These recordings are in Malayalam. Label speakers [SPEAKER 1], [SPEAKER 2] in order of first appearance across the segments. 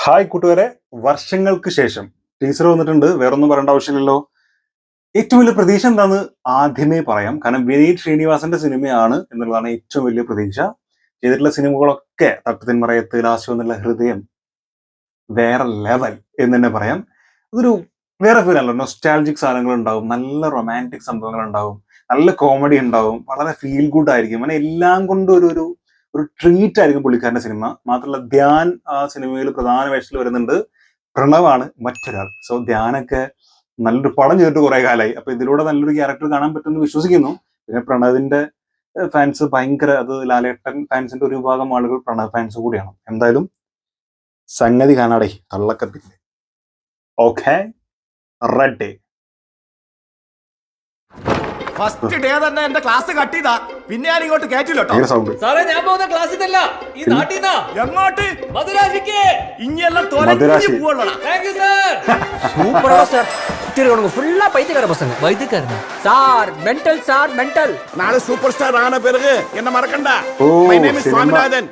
[SPEAKER 1] ഹായ് കൂട്ടുകാരെ, വർഷങ്ങൾക്ക് ശേഷം ടീച്ചർ വന്നിട്ടുണ്ട്. വേറൊന്നും പറയേണ്ട ആവശ്യമില്ലല്ലോ. ഏറ്റവും വലിയ പ്രതീക്ഷ എന്താന്ന് ആദ്യമേ പറയാം. കാരണം വിനീത് ശ്രീനിവാസന്റെ സിനിമയാണ് എന്നുള്ളതാണ് ഏറ്റവും വലിയ പ്രതീക്ഷ. ചെയ്തിട്ടുള്ള സിനിമകളൊക്കെ തട്ടത്തിൻ മറയത്ത്, ലാസ്റ്റ് വന്നുള്ള ഹൃദയം വേറെ ലെവൽ എന്ന് തന്നെ പറയാം. അതൊരു വേറെ ഫീലാണല്ലോ. നൊസ്റ്റാൾജിക് സാധനങ്ങൾ ഉണ്ടാവും, നല്ല റൊമാൻറ്റിക് സംഭവങ്ങൾ ഉണ്ടാവും, നല്ല കോമഡി ഉണ്ടാവും, വളരെ ഫീൽ ഗുഡ് ആയിരിക്കും. അങ്ങനെ എല്ലാം കൊണ്ടും ഒരു ട്രീറ്റ് ആയിരിക്കും പുള്ളിക്കാരന്റെ സിനിമ. മാത്രമല്ല ധ്യാൻ ആ സിനിമയിൽ പ്രധാന വേഷത്തിൽ വരുന്നുണ്ട്. പ്രണവാണ് മറ്റൊരാൾ. സോ ധ്യാനൊക്കെ നല്ലൊരു പടം ചെയ്തിട്ട് കുറെ കാലമായി. അപ്പൊ ഇതിലൂടെ നല്ലൊരു ക്യാരക്ടർ കാണാൻ പറ്റുമെന്ന് വിശ്വസിക്കുന്നു. പിന്നെ പ്രണവിന്റെ ഫാൻസ് ഭയങ്കര, അത് ലാലേട്ടൻ ഫാൻസിന്റെ ഒരു വിഭാഗം ആളുകൾ പ്രണവ് ഫാൻസ് കൂടിയാണ്. എന്തായാലും സംഗതി കാണാടേ തള്ളക്കത്തില്ല. Okay, ready.
[SPEAKER 2] ഫസ്റ്റ് ഡേ തന്നെ എന്റെ ക്ലാസ് കട്ട് ചെയ്താ പിന്നെ ഞാൻ ഇങ്ങോട്ട് കയറ്റില്ലോ.
[SPEAKER 1] സൗണ്ട്
[SPEAKER 3] സാറേ, ഞാൻ പോകുന്ന ക്ലാസ്സിൽ ഈ നാട്ടിന്നാ.
[SPEAKER 2] എങ്ങോട്ട്?
[SPEAKER 3] മധുരാശിക്ക്.
[SPEAKER 2] ഇനിയെല്ലാം
[SPEAKER 1] മധുരാശി.
[SPEAKER 2] പോവുള്ളൂ.
[SPEAKER 3] Thank you sir.
[SPEAKER 4] சூப்பரா சார். ஃபுல்லா பைத்தியக்கார பசங்க.
[SPEAKER 3] വൈദ്യക്കാരനാ
[SPEAKER 4] சார் மென்டல் சார் மென்டல்.
[SPEAKER 2] നാളെ സൂപ്പർ സ്റ്റാർ ആന പിറക് എന്നെ മറക്കണ്ട.
[SPEAKER 1] Oh,
[SPEAKER 2] my name is
[SPEAKER 1] cinema.
[SPEAKER 2] Swaminathan.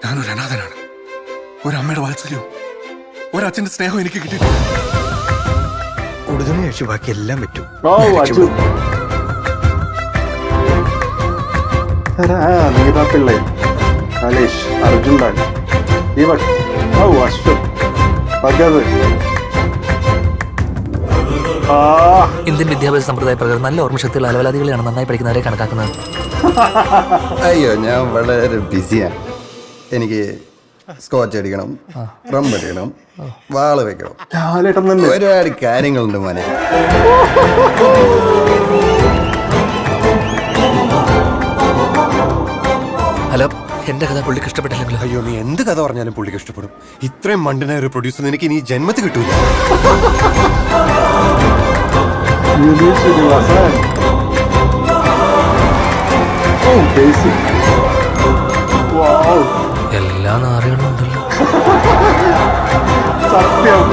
[SPEAKER 5] ഞാനൊരു അനാഥനാണ്. ഒരമ്മയുടെ വാത്സല്യവും ഒരച്ഛന്റെ സ്നേഹവും എനിക്ക് കിട്ടിയിട്ടില്ല.
[SPEAKER 6] കൂടുതൽ കഴിച്ചു ബാക്കി എല്ലാം പറ്റും.
[SPEAKER 1] ഓ, അച്ചു. നീതാ പിള്ളை, കലേഷ്, അർജുൻ ലാൽ, ദീപക്, ഓ അശ്വത്, ഭഗത്.
[SPEAKER 3] ഇന്ത്യൻ വിദ്യാഭ്യാസ സമ്പ്രദായ പ്രകാരം നല്ല ഓർമ്മശക്തിയുള്ള അലവലാദികളെയാണ് നന്നായി പഠിക്കുന്നവരെ കണക്കാക്കുന്നത്.
[SPEAKER 6] അയ്യോ, ഞാൻ വളരെ ബിസിയാണ്. എനിക്ക് സ്കോച്ച് അടിക്കണം, റം അടിക്കണം, വാള് വെക്കണം,
[SPEAKER 1] ലാലേട്ടൻ തന്നെ.
[SPEAKER 6] ഒരുപാട് കാര്യങ്ങളുണ്ട് മോനെ.
[SPEAKER 3] ഹലോ, എന്റെ കഥ പുള്ളിക്ക് ഇഷ്ടപ്പെട്ടില്ലെങ്കിലും
[SPEAKER 6] അയ്യോ, നീ എന്ത് കഥ പറഞ്ഞാലും പുള്ളിക്ക് ഇഷ്ടപ്പെടും. ഇത്രയും മണ്ടനായ ഒരു പ്രൊഡ്യൂസർ എനിക്ക് ഇനി ജന്മത്തിൽ കിട്ടൂല.
[SPEAKER 1] വിനീത് ശ്രീനിവാസൻ. ഓ, basic. Wow.
[SPEAKER 3] എല്ലാ നാറുകളും ഉണ്ടല്ലോ.
[SPEAKER 1] സത്യം.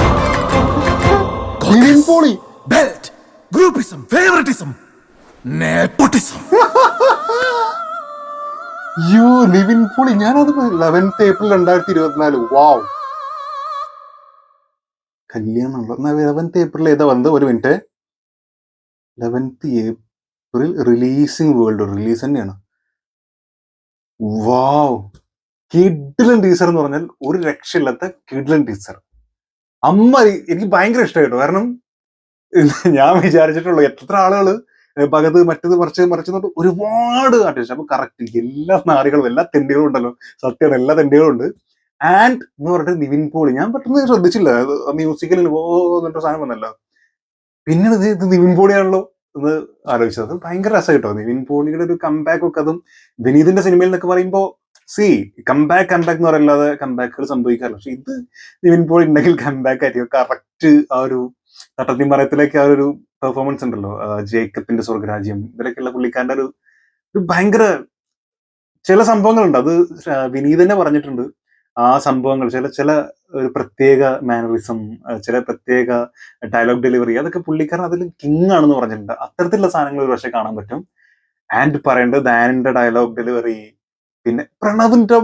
[SPEAKER 1] Nivin Pauly.
[SPEAKER 5] Belt, groupism, favouritism, nepotism.
[SPEAKER 1] Yo, Nivin poly. ഞാനത് 11th April 2024. വാവ്, കല്യാണമുണ്ടോ? 11th April ഏതാ വന്നത്? ഒരു minute. 11th April releasing world release തന്നെയാണ്. വാവ്, കിഡ്ലൻ ടീസർ എന്ന് പറഞ്ഞാൽ ഒരു രക്ഷയില്ലാത്ത കിഡ്ലൻ ടീസർ. എനിക്ക് ഭയങ്കര ഇഷ്ടമായിട്ടോ. കാരണം ഞാൻ വിചാരിച്ചിട്ടുള്ളൂ എത്ര ആളുകള് പകത് മറ്റത് മറിച്ച് ഒരുപാട് ആർട്ടിസ്റ്റ്. അപ്പൊ കറക്റ്റ് എല്ലാ നാറികളും എല്ലാ തെണ്ടികളും ഉണ്ടല്ലോ. സത്യമാണ്, എല്ലാ തെണ്ടികളും ഉണ്ട്. ആൻഡ് എന്ന് പറഞ്ഞിട്ട് നിവിൻ പോളി. ഞാൻ പെട്ടെന്ന് ശ്രദ്ധിച്ചില്ല, മ്യൂസിക്കൽ എന്നിട്ട് സാധനം വന്നല്ലോ. പിന്നീട് ഇത് നിവിൻ പോളിയാണല്ലോ എന്ന് ആലോചിച്ചത്. അത് ഭയങ്കര രസമായിട്ടോ. നിവിൻ പോളിയുടെ ഒരു കംബാക്ക് ഒക്കെ, അതും വിനീതിന്റെ സിനിമയിൽ എന്നൊക്കെ പറയുമ്പോൾ കംബാക്ക് എന്ന് പറയല്ലാതെ കംബാക്കുകൾ സംഭവിക്കാറില്ല. പക്ഷെ ഇത് നിവിൻ പോളി ഉണ്ടെങ്കിൽ കംബാക്ക് ആയിരിക്കും. കറക്റ്റ് ആ ഒരു തട്ടത്തിമറയത്തിലേക്ക് ആ ഒരു പെർഫോമൻസ് ഉണ്ടല്ലോ, ജേക്കബിന്റെ സ്വർഗരാജ്യം, ഇതിലൊക്കെയുള്ള പുള്ളിക്കാരന്റെ ഒരു ഭയങ്കര ചില സംഭവങ്ങളുണ്ട്. അത് വിനീത് തന്നെ പറഞ്ഞിട്ടുണ്ട്. ആ സംഭവങ്ങൾ ചില ഒരു പ്രത്യേക മാനറിസം, ചില പ്രത്യേക ഡയലോഗ് ഡെലിവറി, അതൊക്കെ പുള്ളിക്കാരൻ അതിൽ കിങ് ആണെന്ന് പറഞ്ഞിട്ടുണ്ട്. അത്തരത്തിലുള്ള സാധനങ്ങൾ ഒരു പക്ഷേ കാണാൻ പറ്റും. ആൻഡ് പറയേണ്ടത് ദാനിന്റെ ഡയലോഗ് ഡെലിവറി, പിന്നെ പ്രണവിന്റെ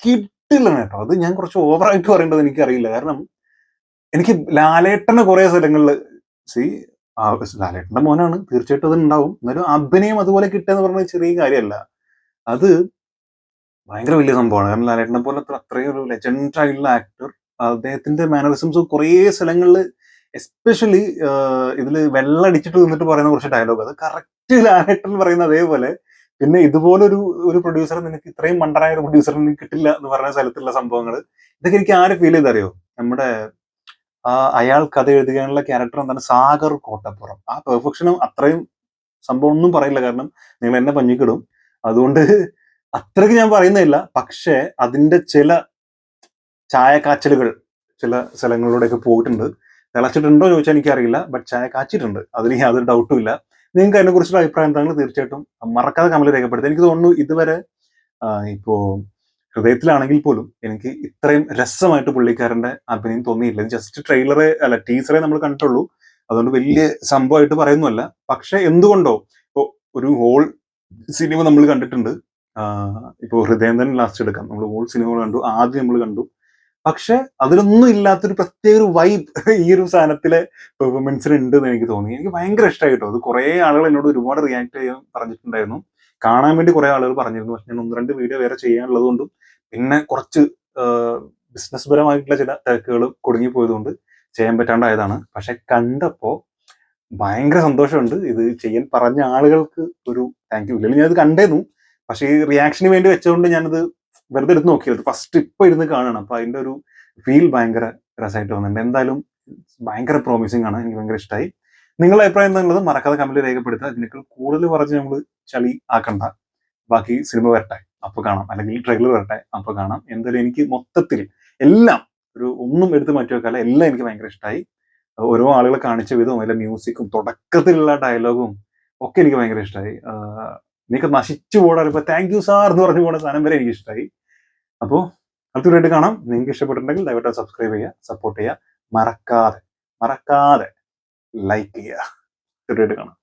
[SPEAKER 1] കിട്ടില്ല കേട്ടോ. അത് ഞാൻ കുറച്ച് ഓവറായിട്ട് പറയേണ്ടത് എനിക്കറിയില്ല. കാരണം എനിക്ക് ലാലേട്ടന് കുറെ സ്ഥലങ്ങളിൽ ലാലേട്ടന്റെ മോനാണ്, തീർച്ചയായിട്ടും അത് ഉണ്ടാവും. എന്നാലും അഭിനയം അതുപോലെ കിട്ടുക പറഞ്ഞത് ചെറിയ കാര്യമല്ല. അത് ഭയങ്കര വലിയ സംഭവമാണ്. കാരണം ലാലേട്ടനെ പോലത്തെ അത്രയും ഒരു ലെജൻഡ് ആയിട്ടുള്ള ആക്ടർ, അദ്ദേഹത്തിന്റെ മാനറിസംസ് കുറേ സ്ഥലങ്ങളിൽ, എസ്പെഷ്യലി ഇതില് വെള്ളടിച്ചിട്ട് നിന്നിട്ട് പറയുന്ന കുറച്ച് ഡയലോഗ്, അത് കറക്റ്റ് ലാലേട്ടൻ പറയുന്ന അതേപോലെ. പിന്നെ ഇതുപോലൊരു പ്രൊഡ്യൂസർ, നിനക്ക് ഇത്രയും മണ്ടനായ ഒരു പ്രൊഡ്യൂസർ നിനക്ക് കിട്ടില്ല എന്ന് പറഞ്ഞ സ്ഥലത്തുള്ള സംഭവങ്ങൾ, ഇതൊക്കെ എനിക്ക് ആര് ഫീൽ ചെയ്തറിയോ? നമ്മുടെ അയാൾ കഥ എഴുതുകയാണുള്ള ക്യാരക്ടർ എന്താണ്, സാഗർ കോട്ടപ്പുറം. ആ പെർഫെക്ഷനും അത്രയും സംഭവം ഒന്നും പറയില്ല, കാരണം നിങ്ങൾ എന്നെ പഞ്ഞിക്കിടും. അതുകൊണ്ട് അത്രയ്ക്ക് ഞാൻ പറയുന്നില്ല. പക്ഷെ അതിന്റെ ചില ചായ കാച്ചലുകൾ ചില സ്ഥലങ്ങളിലൂടെയൊക്കെ പോയിട്ടുണ്ട്. തിളച്ചിട്ടുണ്ടോ ചോദിച്ചാൽ എനിക്കറിയില്ല, ബട്ട് ചായ കാച്ചിട്ടുണ്ട്, അതിന് യാതൊരു ഡൗട്ടും ഇല്ല. നിങ്ങൾക്ക് അതിനെ കുറിച്ചുള്ള അഭിപ്രായം എന്താണെന്ന് തീർച്ചയായിട്ടും മറക്കാതെ കമന്റ് രേഖപ്പെടുത്തുക. എനിക്ക് തോന്നുന്നു ഇതുവരെ ഇപ്പോ ഹൃദയത്തിലാണെങ്കിൽ പോലും എനിക്ക് ഇത്രയും രസമായിട്ട് പുള്ളിക്കാരന്റെ അഭിനയം തോന്നിയില്ല. ജസ്റ്റ് ടീസറെ നമ്മൾ കണ്ടിട്ടുള്ളൂ, അതുകൊണ്ട് വലിയ സംഭവമായിട്ട് പറയുന്നല്ല. പക്ഷെ എന്തുകൊണ്ടോ ഇപ്പോ ഒരു ഹോൾ സിനിമ നമ്മൾ കണ്ടിട്ടുണ്ട്. ഇപ്പോൾ ഹൃദയം തന്നെ ലാസ്റ്റ് എടുക്കാം. നമ്മൾ ഹോൾ സിനിമകൾ കണ്ടു. ആദ്യം നമ്മൾ കണ്ടു പക്ഷെ അതിലൊന്നും ഇല്ലാത്തൊരു പ്രത്യേക ഒരു വൈബ് ഈ ഒരു സാധനത്തിലെ പെർഫോമൻസിന് ഉണ്ട് എന്ന് എനിക്ക് തോന്നി. എനിക്ക് ഭയങ്കര ഇഷ്ടമായി കേട്ടോ. അത് കുറെ ആളുകൾ എന്നോട് ഒരുപാട് റിയാക്ട് ചെയ്യാൻ പറഞ്ഞിട്ടുണ്ടായിരുന്നു. കാണാൻ വേണ്ടി കുറെ ആളുകൾ പറഞ്ഞിരുന്നു. പക്ഷെ ഞാൻ 1-2 വീഡിയോ വേറെ ചെയ്യാനുള്ളത് കൊണ്ടും പിന്നെ കുറച്ച് ബിസിനസ് പരമായിട്ടുള്ള ചില തിരക്കുകൾ കുടുങ്ങിപ്പോയതുകൊണ്ട് ചെയ്യാൻ പറ്റാണ്ടായതാണ്. പക്ഷെ കണ്ടപ്പോ ഭയങ്കര സന്തോഷമുണ്ട്. ഇത് ചെയ്യാൻ പറഞ്ഞ ആളുകൾക്ക് ഒരു താങ്ക് യു. ഇല്ലെങ്കിൽ ഞാനത് കണ്ടേന്നു. പക്ഷെ ഈ റിയാക്ഷന് വേണ്ടി വെച്ചുകൊണ്ട് ഞാനത് വെറുതെ എടുത്ത് നോക്കിയത് ഫസ്റ്റ് ഇപ്പൊ ഇരുന്ന് കാണണം. അപ്പൊ അതിന്റെ ഒരു ഫീൽ ഭയങ്കര രസമായിട്ട് വന്നിട്ടുണ്ട്. എന്തായാലും ഭയങ്കര പ്രോമിസിങ് ആണ്. എനിക്ക് ഭയങ്കര ഇഷ്ടമായി. നിങ്ങളുടെ അഭിപ്രായം എന്താണുള്ളത് മറക്കാതെ കമന്റിൽ രേഖപ്പെടുത്തുക. ഇതിനേക്കാൾ കൂടുതൽ പറഞ്ഞ് നമ്മൾ ചളി ആക്കണ്ട. ബാക്കി സിനിമ വരട്ടെ അപ്പൊ കാണാം, അല്ലെങ്കിൽ ട്രെയിലർ വരട്ടെ അപ്പൊ കാണാം. എന്തായാലും എനിക്ക് മൊത്തത്തിൽ എല്ലാം ഒന്നും എടുത്ത് മാറ്റി വെക്കാല്ല, എല്ലാം എനിക്ക് ഭയങ്കര ഇഷ്ടമായി. ഓരോ ആളുകളെ കാണിച്ച വിധവും അതിലെ മ്യൂസിക്കും തുടക്കത്തിലുള്ള ഡയലോഗും ഒക്കെ എനിക്ക് ഭയങ്കര ഇഷ്ടമായി. നിങ്ങൾക്ക് നശിച്ചു പോടാൻ ഇപ്പൊ താങ്ക് യു സാർ എന്ന് പറഞ്ഞു പോകുന്ന സാധനം വരെ എനിക്ക് ഇഷ്ടമായി. അപ്പോൾ അടുത്തൊരു കാണാം. നിങ്ങൾക്ക് ഇഷ്ടപ്പെട്ടിട്ടുണ്ടെങ്കിൽ ദയവായിട്ട് സബ്സ്ക്രൈബ് ചെയ്യുക, സപ്പോർട്ട് ചെയ്യുക. മറക്കാതെ ലൈക്ക് ചെയ്യുക. കാണാം.